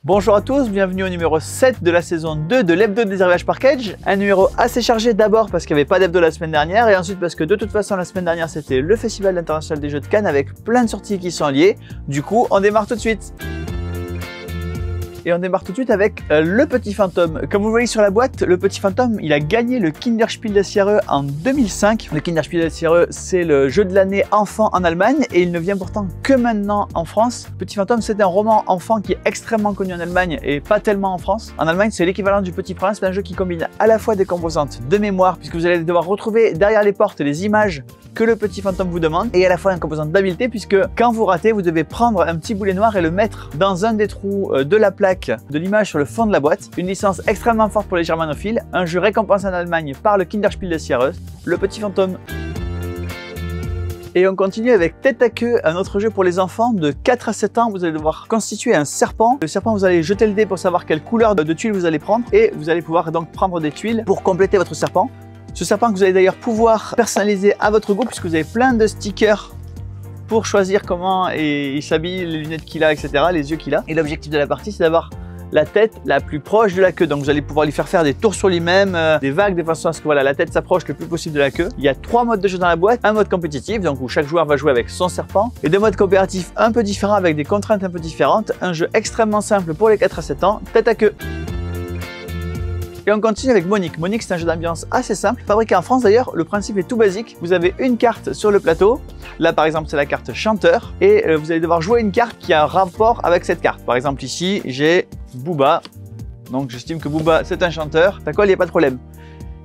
Bonjour à tous, bienvenue au numéro 7 de la saison 2 de l'hebdo des Arrivages par Cage. Un numéro assez chargé d'abord parce qu'il n'y avait pas d'hebdo la semaine dernière et ensuite parce que de toute façon la semaine dernière c'était le Festival international des jeux de Cannes avec plein de sorties qui sont liées. Du coup, on démarre tout de suite. Et on démarre tout de suite avec le Petit Fantôme. Comme vous voyez sur la boîte, le Petit Fantôme, il a gagné le Kinderspiel des Jahres en 2005. Le Kinderspiel des Jahres, c'est le jeu de l'année enfant en Allemagne et il ne vient pourtant que maintenant en France. Petit Fantôme, c'est un roman enfant qui est extrêmement connu en Allemagne et pas tellement en France. En Allemagne, c'est l'équivalent du Petit Prince, c'est un jeu qui combine à la fois des composantes de mémoire, puisque vous allez devoir retrouver derrière les portes les images que le Petit Fantôme vous demande, et à la fois une composante d'habileté, puisque quand vous ratez, vous devez prendre un petit boulet noir et le mettre dans un des trous de la plaque de l'image sur le fond de la boîte. Une licence extrêmement forte pour les germanophiles, un jeu récompensé en Allemagne par le Kinderspiel des Jahres, le Petit Fantôme. Et on continue avec Tête à queue, un autre jeu pour les enfants de 4 à 7 ans. Vous allez devoir constituer un serpent. Le serpent, vous allez jeter le dé pour savoir quelle couleur de tuiles vous allez prendre, et vous allez pouvoir donc prendre des tuiles pour compléter votre serpent. Ce serpent que vous allez d'ailleurs pouvoir personnaliser à votre goût, puisque vous avez plein de stickers pour choisir comment il s'habille, les lunettes qu'il a, etc., les yeux qu'il a. Et l'objectif de la partie, c'est d'avoir la tête la plus proche de la queue. Donc vous allez pouvoir lui faire des tours sur lui-même, des vagues de façon à ce que voilà, la tête s'approche le plus possible de la queue. Il y a 3 modes de jeu dans la boîte. Un mode compétitif, donc où chaque joueur va jouer avec son serpent, et 2 modes coopératifs un peu différents avec des contraintes un peu différentes. Un jeu extrêmement simple pour les 4 à 7 ans, Tête à queue. Et on continue avec Monique. Monique, c'est un jeu d'ambiance assez simple, fabriqué en France d'ailleurs. Le principe est tout basique. Vous avez une carte sur le plateau. Là, par exemple, c'est la carte chanteur. Et vous allez devoir jouer une carte qui a un rapport avec cette carte. Par exemple, ici, j'ai Booba. Donc, j'estime que Booba, c'est un chanteur. Ça colle, il n'y a pas de problème.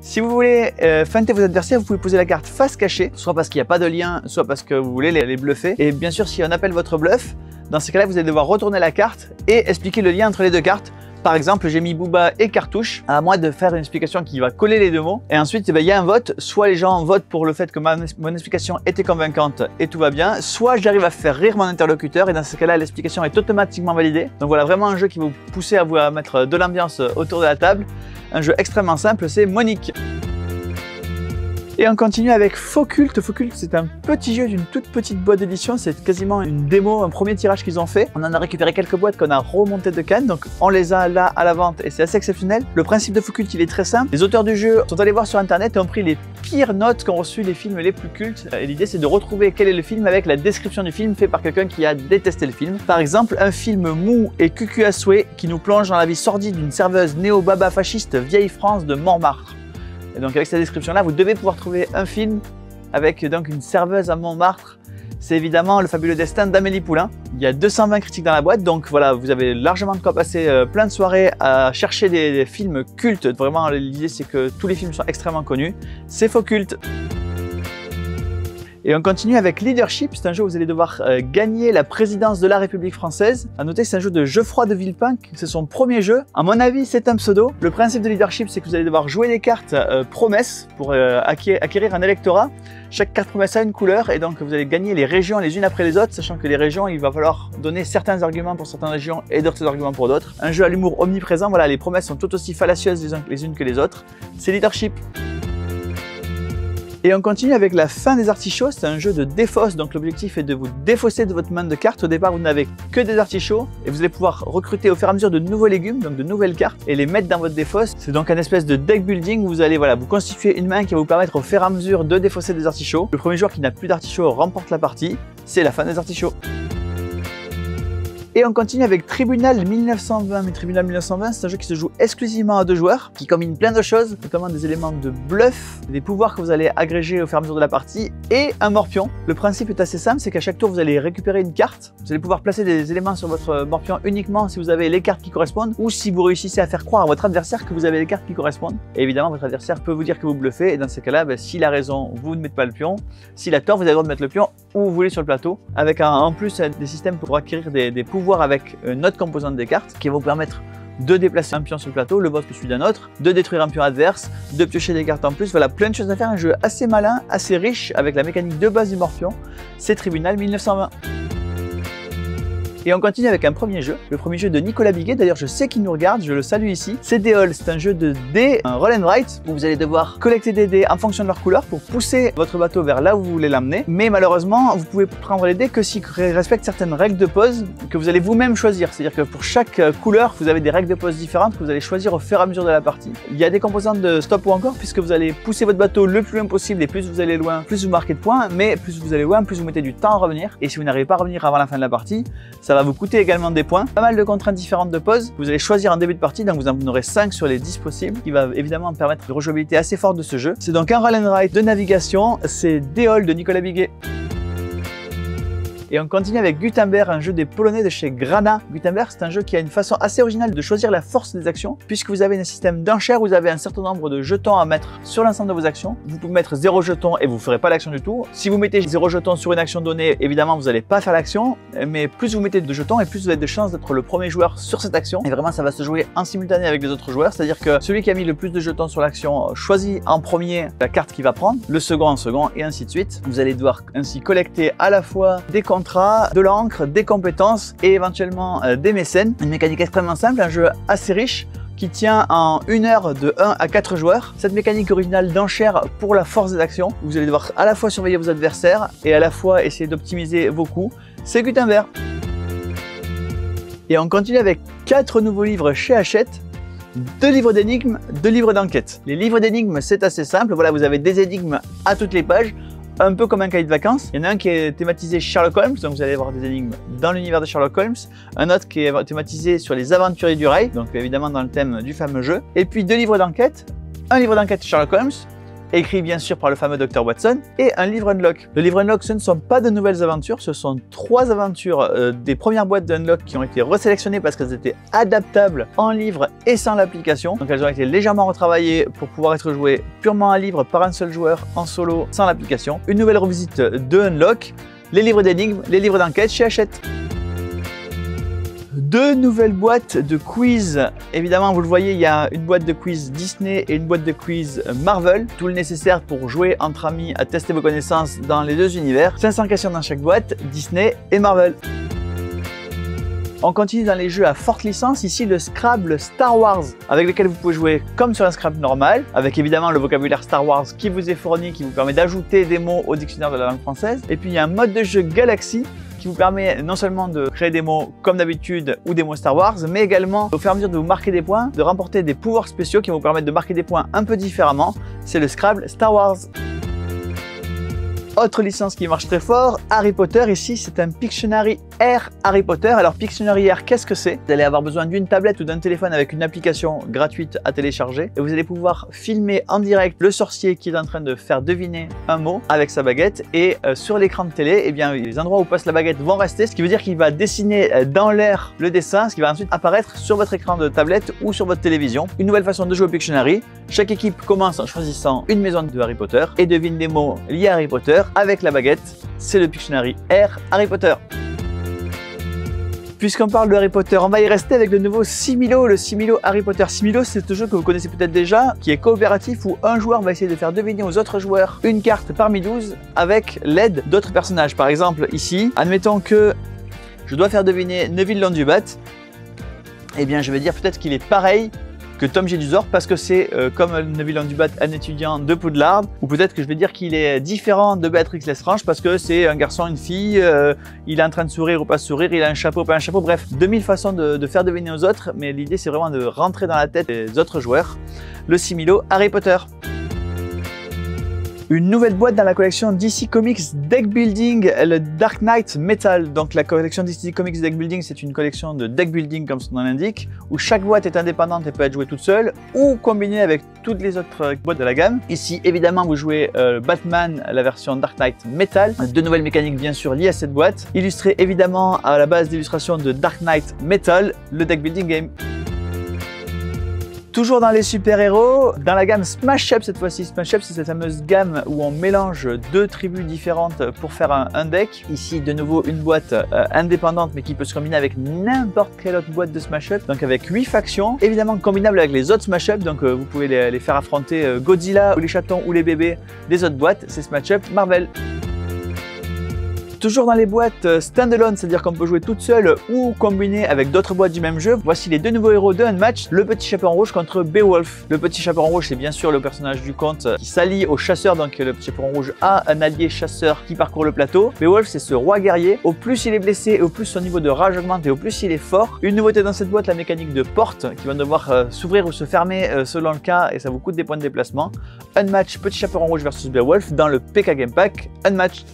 Si vous voulez feinter vos adversaires, vous pouvez poser la carte face cachée, soit parce qu'il n'y a pas de lien, soit parce que vous voulez les bluffer. Et bien sûr, si on appelle votre bluff, dans ces cas-là, vous allez devoir retourner la carte et expliquer le lien entre les deux cartes. Par exemple, j'ai mis Booba et Cartouche, à moi de faire une explication qui va coller les deux mots. Et ensuite, il y a un vote. Soit les gens votent pour le fait que mon explication était convaincante et tout va bien, soit j'arrive à faire rire mon interlocuteur et dans ce cas-là, l'explication est automatiquement validée. Donc voilà, vraiment un jeu qui va vous pousser à mettre de l'ambiance autour de la table. Un jeu extrêmement simple, c'est Monique. Et on continue avec Focult. Focult, c'est un petit jeu d'une toute petite boîte d'édition. C'est quasiment une démo, un premier tirage qu'ils ont fait. On en a récupéré quelques boîtes qu'on a remontées de Cannes. Donc on les a là à la vente et c'est assez exceptionnel. Le principe de Focult, il est très simple. Les auteurs du jeu sont allés voir sur internet et ont pris les pires notes qu'ont reçues les films les plus cultes. Et l'idée, c'est de retrouver quel est le film avec la description du film fait par quelqu'un qui a détesté le film. Par exemple, un film mou et cucu à souhait qui nous plonge dans la vie sordide d'une serveuse néo-baba fasciste vieille France de Montmartre. Et donc avec cette description-là, vous devez pouvoir trouver un film avec donc une serveuse à Montmartre. C'est évidemment Le fabuleux destin d'Amélie Poulain. Il y a 220 critiques dans la boîte, donc voilà, vous avez largement de quoi passer plein de soirées à chercher des films cultes. Vraiment, l'idée c'est que tous les films sont extrêmement connus. C'est Focult. Et on continue avec Leadership, c'est un jeu où vous allez devoir gagner la présidence de la République française. À noter que c'est un jeu de Geoffroy de Villepin, c'est son premier jeu. À mon avis, c'est un pseudo. Le principe de Leadership, c'est que vous allez devoir jouer des cartes promesses pour acquérir un électorat. Chaque carte promesse a une couleur et donc vous allez gagner les régions les unes après les autres, sachant que les régions, il va falloir donner certains arguments pour certaines régions et d'autres arguments pour d'autres. Un jeu à l'humour omniprésent, voilà, les promesses sont tout aussi fallacieuses les unes que les autres. C'est Leadership. Et on continue avec la fin des artichauts, c'est un jeu de défausse, donc l'objectif est de vous défausser de votre main de cartes. Au départ, vous n'avez que des artichauts et vous allez pouvoir recruter au fur et à mesure de nouveaux légumes, donc de nouvelles cartes, et les mettre dans votre défausse. C'est donc un espèce de deck building où vous allez vous constituer une main qui va vous permettre au fur et à mesure de défausser des artichauts. Le premier joueur qui n'a plus d'artichauts remporte la partie, c'est la fin des artichauts. Et on continue avec Tribunal 1920. Mais Tribunal 1920, c'est un jeu qui se joue exclusivement à 2 joueurs, qui combine plein de choses, notamment des éléments de bluff, des pouvoirs que vous allez agréger au fur et à mesure de la partie, et un morpion. Le principe est assez simple, c'est qu'à chaque tour, vous allez récupérer une carte. Vous allez pouvoir placer des éléments sur votre morpion uniquement si vous avez les cartes qui correspondent, ou si vous réussissez à faire croire à votre adversaire que vous avez les cartes qui correspondent. Et évidemment, votre adversaire peut vous dire que vous bluffez, et dans ces cas-là, s'il a raison, vous ne mettez pas le pion. S'il a tort, vous avez le droit de mettre le pion où vous voulez sur le plateau, avec en plus des systèmes pour acquérir des pouvoirs avec une autre composante des cartes qui va vous permettre de déplacer un pion sur le plateau, le vôtre ou celui d'un autre, de détruire un pion adverse, de piocher des cartes en plus. Voilà, plein de choses à faire, un jeu assez malin, assez riche avec la mécanique de base du morpion. C'est Tribunal 1920. Et on continue avec un premier jeu, le premier jeu de Nicolas Biguet. D'ailleurs, je sais qu'il nous regarde, je le salue ici. C'est Déol, c'est un jeu de dés, un roll and write, où vous allez devoir collecter des dés en fonction de leur couleur pour pousser votre bateau vers là où vous voulez l'amener. Mais malheureusement, vous pouvez prendre les dés que s'ils respectent certaines règles de pose que vous allez vous-même choisir. C'est-à-dire que pour chaque couleur, vous avez des règles de pose différentes que vous allez choisir au fur et à mesure de la partie. Il y a des composantes de stop ou encore, puisque vous allez pousser votre bateau le plus loin possible, et plus vous allez loin, plus vous marquez de points, mais plus vous allez loin, plus vous mettez du temps à revenir. Et si vous n'arrivez pas à revenir avant la fin de la partie, ça va vous coûter également des points. Pas mal de contraintes différentes de pause. Vous allez choisir en début de partie, donc vous en aurez 5 sur les 10 possibles, qui va évidemment permettre une rejouabilité assez forte de ce jeu. C'est donc un roll and write de navigation, c'est Déol de Nicolas Biguet. Et on continue avec Gutenberg, un jeu des Polonais de chez Grana. Gutenberg, c'est un jeu qui a une façon assez originale de choisir la force des actions, puisque vous avez un système d'enchères, vous avez un certain nombre de jetons à mettre sur l'ensemble de vos actions. Vous pouvez mettre 0 jeton et vous ne ferez pas l'action du tout. Si vous mettez 0 jeton sur une action donnée, évidemment, vous n'allez pas faire l'action, mais plus vous mettez de jetons et plus vous avez de chances d'être le premier joueur sur cette action. Et vraiment, ça va se jouer en simultané avec les autres joueurs, c'est-à-dire que celui qui a mis le plus de jetons sur l'action choisit en premier la carte qu'il va prendre, le second en second, et ainsi de suite. Vous allez devoir ainsi collecter à la fois des contrats, de l'encre, des compétences et éventuellement des mécènes. Une mécanique extrêmement simple, un jeu assez riche qui tient en 1 heure de 1 à 4 joueurs. Cette mécanique originale d'enchère pour la force des actions, vous allez devoir à la fois surveiller vos adversaires et à la fois essayer d'optimiser vos coups. C'est Gutenberg. Et on continue avec 4 nouveaux livres chez Hachette. 2 livres d'énigmes, 2 livres d'enquête. Les livres d'énigmes, c'est assez simple. Voilà, vous avez des énigmes à toutes les pages, un peu comme un cahier de vacances. Il y en a un qui est thématisé Sherlock Holmes, donc vous allez avoir des énigmes dans l'univers de Sherlock Holmes. Un autre qui est thématisé sur les aventuriers du rail, donc évidemment dans le thème du fameux jeu. Et puis 2 livres d'enquête. Un livre d'enquête Sherlock Holmes, écrit bien sûr par le fameux Dr Watson, et un livre Unlock. Le livre Unlock, ce ne sont pas de nouvelles aventures, ce sont 3 aventures des premières boîtes d'Unlock qui ont été resélectionnées parce qu'elles étaient adaptables en livre et sans l'application. Donc elles ont été légèrement retravaillées pour pouvoir être jouées purement en livre par un seul joueur, en solo, sans l'application. Une nouvelle revisite de Unlock, les livres d'énigmes, les livres d'enquête chez Hachette. 2 nouvelles boîtes de quiz. Évidemment, vous le voyez, il y a une boîte de quiz Disney et une boîte de quiz Marvel. Tout le nécessaire pour jouer entre amis, à tester vos connaissances dans les 2 univers. 500 questions dans chaque boîte, Disney et Marvel. On continue dans les jeux à forte licence, ici le Scrabble Star Wars, avec lequel vous pouvez jouer comme sur un Scrabble normal, avec évidemment le vocabulaire Star Wars qui vous est fourni, qui vous permet d'ajouter des mots au dictionnaire de la langue française. Et puis il y a un mode de jeu Galaxy, qui vous permet non seulement de créer des mots comme d'habitude ou des mots Star Wars, mais également au fur et à mesure de vous marquer des points, de remporter des pouvoirs spéciaux qui vont vous permettre de marquer des points un peu différemment. C'est le Scrabble Star Wars. Autre licence qui marche très fort, Harry Potter. Ici, c'est un Pictionary Air Harry Potter. Alors, Pictionary Air, qu'est-ce que c'est? Vous allez avoir besoin d'une tablette ou d'un téléphone avec une application gratuite à télécharger. Et vous allez pouvoir filmer en direct le sorcier qui est en train de faire deviner un mot avec sa baguette. Et sur l'écran de télé, eh bien, les endroits où passe la baguette vont rester, ce qui veut dire qu'il va dessiner dans l'air le dessin, ce qui va ensuite apparaître sur votre écran de tablette ou sur votre télévision. Une nouvelle façon de jouer au Pictionary. Chaque équipe commence en choisissant une maison de Harry Potter et devine des mots liés à Harry Potter avec la baguette. C'est le Pictionary Air Harry Potter. Puisqu'on parle de Harry Potter, on va y rester avec le nouveau Similo, le Similo Harry Potter. Similo, c'est un jeu que vous connaissez peut-être déjà, qui est coopératif où un joueur va essayer de faire deviner aux autres joueurs une carte parmi 12 avec l'aide d'autres personnages. Par exemple, ici, admettons que je dois faire deviner Neville Londubat, eh bien je vais dire peut-être qu'il est pareil que Tom Jedusor parce que c'est comme Neville Londubat, un étudiant de Poudlard, ou peut-être que je vais dire qu'il est différent de Béatrix Lestrange parce que c'est un garçon, une fille, il est en train de sourire ou pas sourire, il a un chapeau, pas un chapeau, bref, 2000 façons de faire deviner aux autres, mais l'idée c'est vraiment de rentrer dans la tête des autres joueurs. Le Similo Harry Potter. Une nouvelle boîte dans la collection DC Comics Deck Building, le Dark Knight Metal. Donc la collection DC Comics Deck Building, c'est une collection de deck building comme son nom l'indique, où chaque boîte est indépendante et peut être jouée toute seule ou combinée avec toutes les autres boîtes de la gamme. Ici, évidemment, vous jouez Batman, la version Dark Knight Metal. 2 nouvelles mécaniques bien sûr liées à cette boîte, illustrées évidemment à la base d'illustration de Dark Knight Metal, le deck building game. Toujours dans les super-héros, dans la gamme Smash Up cette fois-ci. Smash Up, c'est cette fameuse gamme où on mélange 2 tribus différentes pour faire un deck. Ici, de nouveau, une boîte indépendante, mais qui peut se combiner avec n'importe quelle autre boîte de Smash Up. Donc avec 8 factions, évidemment combinables avec les autres Smash Up. Donc vous pouvez les faire affronter Godzilla ou les chatons ou les bébés des autres boîtes. C'est Smash Up Marvel. Toujours dans les boîtes standalone, c'est-à-dire qu'on peut jouer toute seule ou combiner avec d'autres boîtes du même jeu, voici les deux nouveaux héros de Unmatch, le petit chaperon rouge contre Beowulf. Le petit chaperon rouge, c'est bien sûr le personnage du conte qui s'allie au chasseur, donc le petit chaperon rouge a un allié chasseur qui parcourt le plateau. Beowulf, c'est ce roi guerrier. Au plus il est blessé, et au plus son niveau de rage augmente et au plus il est fort. Une nouveauté dans cette boîte, la mécanique de porte qui va devoir s'ouvrir ou se fermer selon le cas et ça vous coûte des points de déplacement. Unmatch, petit chaperon rouge versus Beowulf dans le PK Game Pack Unmatch.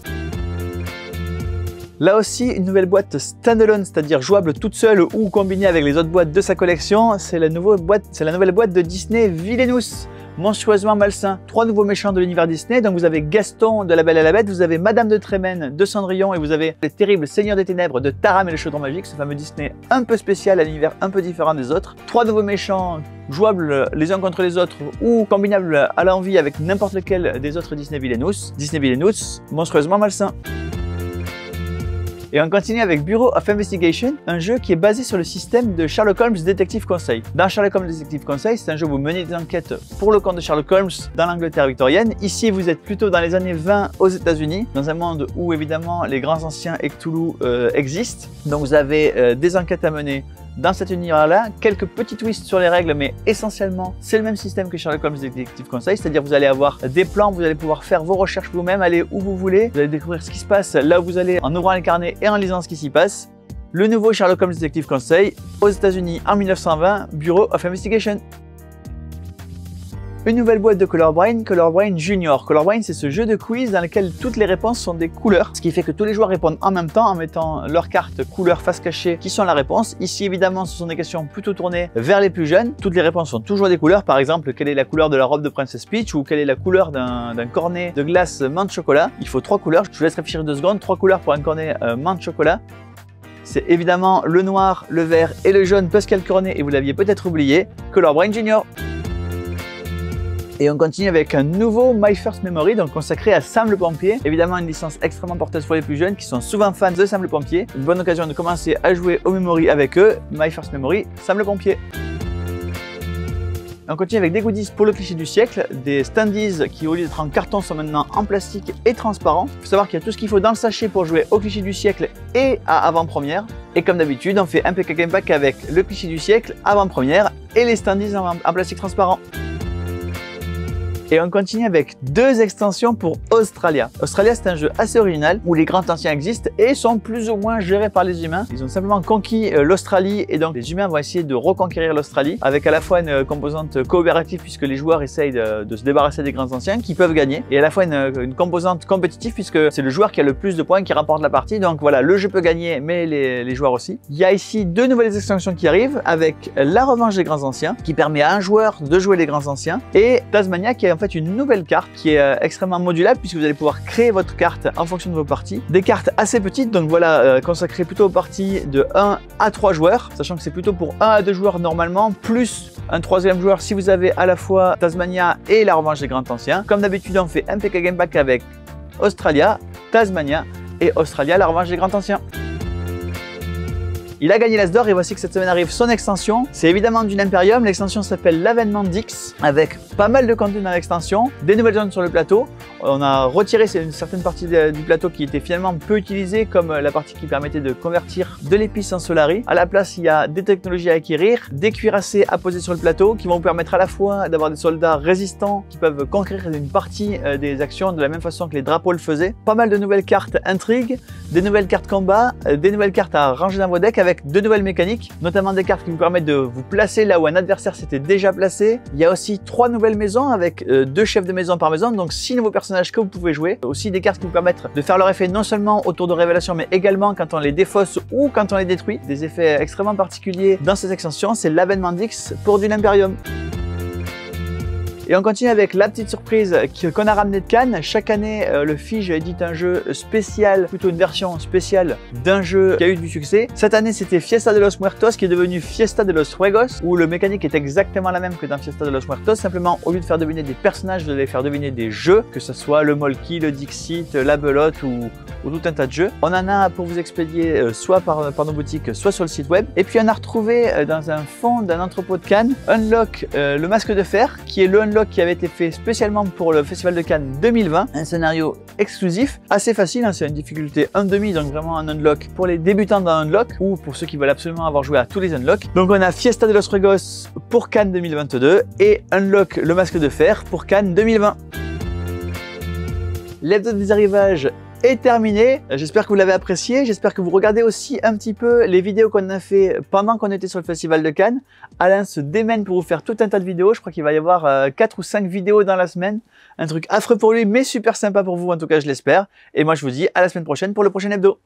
Là aussi, une nouvelle boîte standalone, c'est-à-dire jouable toute seule ou combinée avec les autres boîtes de sa collection. C'est la nouvelle boîte de Disney Villainous, monstrueusement malsain. 3 nouveaux méchants de l'univers Disney. Donc vous avez Gaston de La Belle et la Bête, vous avez Madame de Trémène de Cendrillon et vous avez les terribles Seigneurs des Ténèbres de Taram et le Chaudron Magique, ce fameux Disney un peu spécial, à l'univers un peu différent des autres. 3 nouveaux méchants jouables les uns contre les autres ou combinables à l'envie avec n'importe lequel des autres Disney Villainous. Disney Villainous, monstrueusement malsain. Et on continue avec Bureau of Investigation, un jeu qui est basé sur le système de Sherlock Holmes Détective Conseil. Dans Sherlock Holmes Détective Conseil, c'est un jeu où vous menez des enquêtes pour le compte de Sherlock Holmes dans l'Angleterre victorienne. Ici, vous êtes plutôt dans les années 20 aux États-Unis, dans un monde où évidemment les grands anciens et Cthulhu existent. Donc vous avez des enquêtes à mener dans cet univers-là, quelques petits twists sur les règles, mais essentiellement, c'est le même système que Sherlock Holmes Détective Conseil, c'est-à-dire vous allez avoir des plans, vous allez pouvoir faire vos recherches vous-même, aller où vous voulez, vous allez découvrir ce qui se passe là où vous allez en ouvrant les carnets et en lisant ce qui s'y passe. Le nouveau Sherlock Holmes Détective Conseil, aux États-Unis en 1920, Bureau of Investigation. Une nouvelle boîte de Color Brain Junior. Color Brain, c'est ce jeu de quiz dans lequel toutes les réponses sont des couleurs, ce qui fait que tous les joueurs répondent en même temps en mettant leurs cartes couleurs face cachée qui sont la réponse. Ici, évidemment, ce sont des questions plutôt tournées vers les plus jeunes. Toutes les réponses sont toujours des couleurs. Par exemple, quelle est la couleur de la robe de Princess Peach ou quelle est la couleur d'un cornet de glace menthe chocolat. Il faut 3 couleurs. Je vous laisse réfléchir 2 secondes. 3 couleurs pour un cornet menthe chocolat. C'est évidemment le noir, le vert et le jaune Pascal Cornet, et vous l'aviez peut-être oublié, Color Brain Junior. Et on continue avec un nouveau My First Memory, donc consacré à Sam le Pompier. Évidemment, une licence extrêmement porteuse pour les plus jeunes qui sont souvent fans de Sam le Pompier. Une bonne occasion de commencer à jouer au Memory avec eux. My First Memory, Sam le Pompier. On continue avec des goodies pour le cliché du siècle, des standees qui au lieu d'être en carton sont maintenant en plastique et transparents. Il faut savoir qu'il y a tout ce qu'il faut dans le sachet pour jouer au cliché du siècle et à avant-première. Et comme d'habitude, on fait un PK Game Pack avec le cliché du siècle, avant-première et les standees en plastique transparent. Et on continue avec 2 extensions pour Australia. Australia, c'est un jeu assez original où les grands anciens existent et sont plus ou moins gérés par les humains. Ils ont simplement conquis l'Australie et donc les humains vont essayer de reconquérir l'Australie avec à la fois une composante coopérative puisque les joueurs essayent de se débarrasser des grands anciens qui peuvent gagner et à la fois une composante compétitive puisque c'est le joueur qui a le plus de points qui remporte la partie. Donc voilà, le jeu peut gagner mais les joueurs aussi. Il y a ici 2 nouvelles extensions qui arrivent avec la revanche des grands anciens qui permet à un joueur de jouer les grands anciens et Tasmania qui est en fait une nouvelle carte qui est extrêmement modulable puisque vous allez pouvoir créer votre carte en fonction de vos parties. Des cartes assez petites, donc voilà, consacrées plutôt aux parties de 1 à 3 joueurs, sachant que c'est plutôt pour 1 à 2 joueurs normalement, plus un 3e joueur si vous avez à la fois Tasmania et la revanche des grands anciens. Comme d'habitude, on fait un PK Game Pack avec Australia, Tasmania et Australia, la revanche des grands anciens. Il a gagné l'As d'or et voici que cette semaine arrive son extension. C'est évidemment d'une Imperium. L'extension s'appelle l'Avènement d'X avec pas mal de contenu dans l'extension, des nouvelles zones sur le plateau. On a retiré une certaine partie du plateau qui était finalement peu utilisée comme la partie qui permettait de convertir de l'épice en Solari. À la place, il y a des technologies à acquérir, des cuirassés à poser sur le plateau qui vont vous permettre à la fois d'avoir des soldats résistants qui peuvent conquérir une partie des actions de la même façon que les drapeaux le faisaient. Pas mal de nouvelles cartes intrigues, des nouvelles cartes combat, des nouvelles cartes à ranger dans vos decks avec 2 nouvelles mécaniques, notamment des cartes qui vous permettent de vous placer là où un adversaire s'était déjà placé. Il y a aussi 3 nouvelles maisons avec 2 chefs de maison par maison, donc 6 nouveaux personnages que vous pouvez jouer. Aussi des cartes qui vous permettent de faire leur effet non seulement au tour de révélation, mais également quand on les défausse ou quand on les détruit. Des effets extrêmement particuliers dans ces extensions, c'est l'Avènement d'X pour du Imperium. Et on continue avec la petite surprise qu'on a ramené de Cannes. Chaque année, le Fige édite un jeu spécial, plutôt une version spéciale d'un jeu qui a eu du succès. Cette année, c'était Fiesta de los Muertos qui est devenu Fiesta de los Juegos, où le mécanique est exactement la même que dans Fiesta de los Muertos. Simplement, au lieu de faire deviner des personnages, vous allez faire deviner des jeux, que ce soit le Molki, le Dixit, la Belote ou pour tout un tas de jeux. On en a pour vous expédier soit par nos boutiques, soit sur le site web. Et puis on a retrouvé dans un fond d'un entrepôt de Cannes, Unlock le masque de fer, qui est le Unlock qui avait été fait spécialement pour le Festival de Cannes 2020. Un scénario exclusif, assez facile, hein, c'est une difficulté 1,5, donc vraiment un Unlock pour les débutants dans Unlock ou pour ceux qui veulent absolument avoir joué à tous les Unlocks. Donc on a Fiesta de los Ruegos pour Cannes 2022 et Unlock le masque de fer pour Cannes 2020. L'hebdo des arrivages est terminé. J'espère que vous l'avez apprécié. J'espère que vous regardez aussi un petit peu les vidéos qu'on a fait pendant qu'on était sur le Festival de Cannes. Alain se démène pour vous faire tout un tas de vidéos. Je crois qu'il va y avoir 4 ou 5 vidéos dans la semaine. Un truc affreux pour lui, mais super sympa pour vous, en tout cas je l'espère. Et moi je vous dis à la semaine prochaine pour le prochain hebdo.